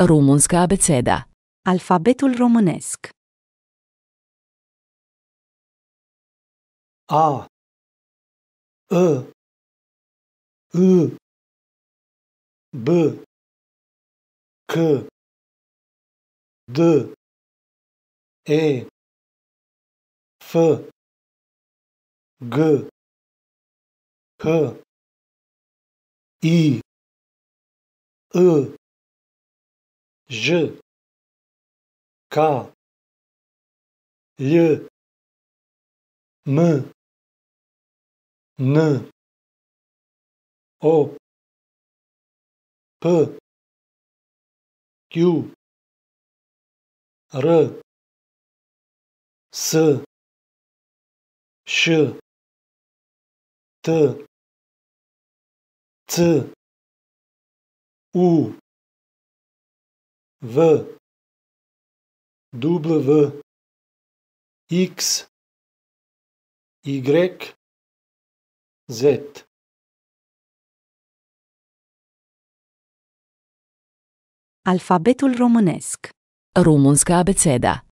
Rumunska abeceda. Alfabetul românesc. A, E, I, B, C, D, E, F, G, H, I, E, J, K, L, M, N, O, P, Q, R, S, Ș, T, Ț, U, V, W, X, Y, Z. Alfabetul românesc. Rumunska abeceda.